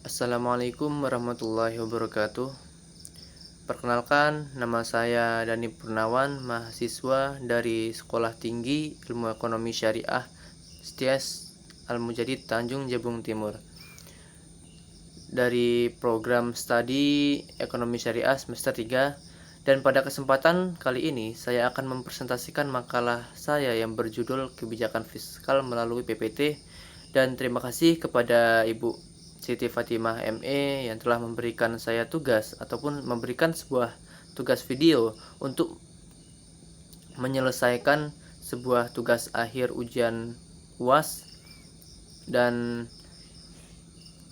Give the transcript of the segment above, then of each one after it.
Assalamualaikum warahmatullahi wabarakatuh. Perkenalkan, nama saya Dani Purnawan, mahasiswa dari Sekolah Tinggi Ilmu Ekonomi Syariah STIAS Al-Mujadid Tanjung Jabung Timur. Dari program studi Ekonomi Syariah semester 3, dan pada kesempatan kali ini saya akan mempresentasikan makalah saya yang berjudul Kebijakan Fiskal melalui PPT, dan terima kasih kepada Ibu Siti Fatimah ME yang telah memberikan saya tugas ataupun memberikan sebuah tugas video untuk menyelesaikan sebuah tugas akhir ujian UAS dan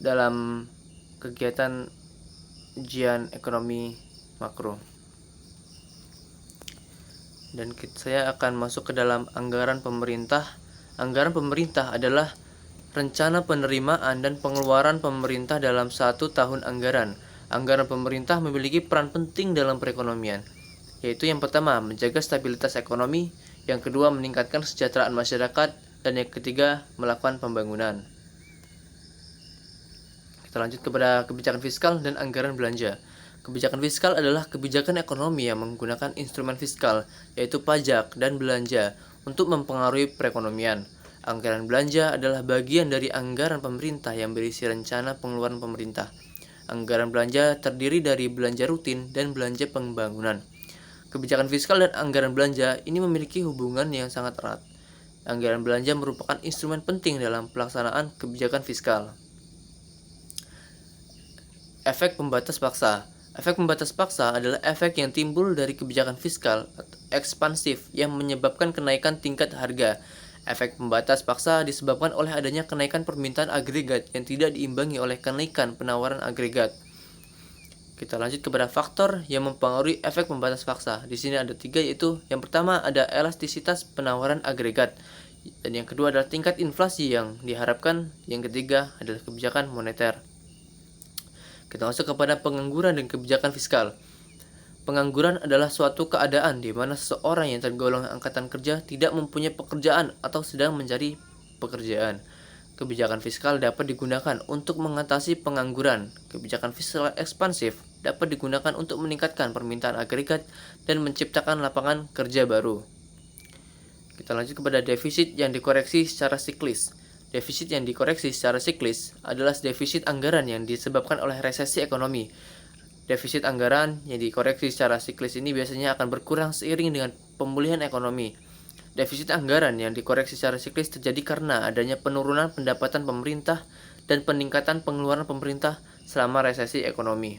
dalam kegiatan ujian ekonomi makro. Dan saya akan masuk ke dalam anggaran pemerintah. Anggaran pemerintah adalah rencana penerimaan dan pengeluaran pemerintah dalam satu tahun anggaran. Anggaran pemerintah memiliki peran penting dalam perekonomian, yaitu yang pertama, menjaga stabilitas ekonomi, yang kedua, meningkatkan kesejahteraan masyarakat, dan yang ketiga, melakukan pembangunan. Kita lanjut kepada kebijakan fiskal dan anggaran belanja. Kebijakan fiskal adalah kebijakan ekonomi yang menggunakan instrumen fiskal, yaitu pajak dan belanja, untuk mempengaruhi perekonomian. Anggaran belanja adalah bagian dari anggaran pemerintah yang berisi rencana pengeluaran pemerintah. Anggaran belanja terdiri dari belanja rutin dan belanja pembangunan. Kebijakan fiskal dan anggaran belanja ini memiliki hubungan yang sangat erat. Anggaran belanja merupakan instrumen penting dalam pelaksanaan kebijakan fiskal. Efek pembatas paksa. Efek pembatas paksa adalah efek yang timbul dari kebijakan fiskal ekspansif yang menyebabkan kenaikan tingkat harga. Efek pembatas paksa disebabkan oleh adanya kenaikan permintaan agregat yang tidak diimbangi oleh kenaikan penawaran agregat. Kita lanjut kepada faktor yang mempengaruhi efek pembatas paksa. Di sini ada 3, yaitu yang pertama ada elastisitas penawaran agregat, dan yang kedua adalah tingkat inflasi yang diharapkan, yang ketiga adalah kebijakan moneter. Kita masuk kepada pengangguran dan kebijakan fiskal. Pengangguran adalah suatu keadaan di mana seseorang yang tergolong angkatan kerja tidak mempunyai pekerjaan atau sedang mencari pekerjaan. Kebijakan fiskal dapat digunakan untuk mengatasi pengangguran. Kebijakan fiskal ekspansif dapat digunakan untuk meningkatkan permintaan agregat dan menciptakan lapangan kerja baru. Kita lanjut kepada defisit yang dikoreksi secara siklis. Defisit yang dikoreksi secara siklis adalah defisit anggaran yang disebabkan oleh resesi ekonomi. Defisit anggaran yang dikoreksi secara siklis ini biasanya akan berkurang seiring dengan pemulihan ekonomi. Defisit anggaran yang dikoreksi secara siklis terjadi karena adanya penurunan pendapatan pemerintah dan peningkatan pengeluaran pemerintah selama resesi ekonomi.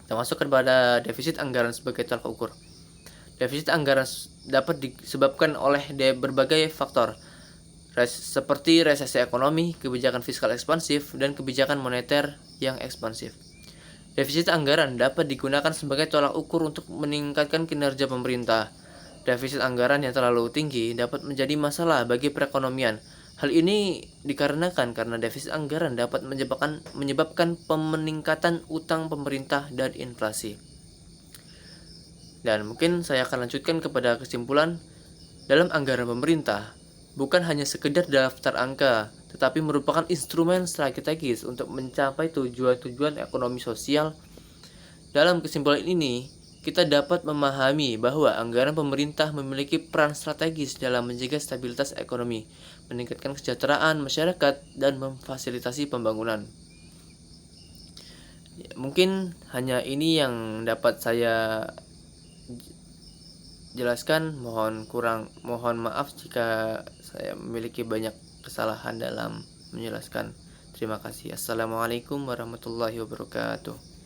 Kita masuk kepada defisit anggaran sebagai tolak ukur. Defisit anggaran dapat disebabkan oleh berbagai faktor, seperti resesi ekonomi, kebijakan fiskal ekspansif, dan kebijakan moneter yang ekspansif. Defisit anggaran dapat digunakan sebagai tolak ukur untuk meningkatkan kinerja pemerintah. Defisit anggaran yang terlalu tinggi dapat menjadi masalah bagi perekonomian. Hal ini dikarenakan karena defisit anggaran dapat menyebabkan peningkatan utang pemerintah dan inflasi. Dan mungkin saya akan lanjutkan kepada kesimpulan. Dalam anggaran pemerintah, bukan hanya sekedar daftar angka, tetapi merupakan instrumen strategis untuk mencapai tujuan-tujuan ekonomi sosial. Dalam kesimpulan ini, kita dapat memahami bahwa anggaran pemerintah memiliki peran strategis dalam menjaga stabilitas ekonomi, meningkatkan kesejahteraan masyarakat, dan memfasilitasi pembangunan. Mungkin hanya ini yang dapat saya jelaskan. Mohon maaf jika saya memiliki banyak kesalahan dalam menjelaskan. Terima kasih. Assalamualaikum warahmatullahi wabarakatuh.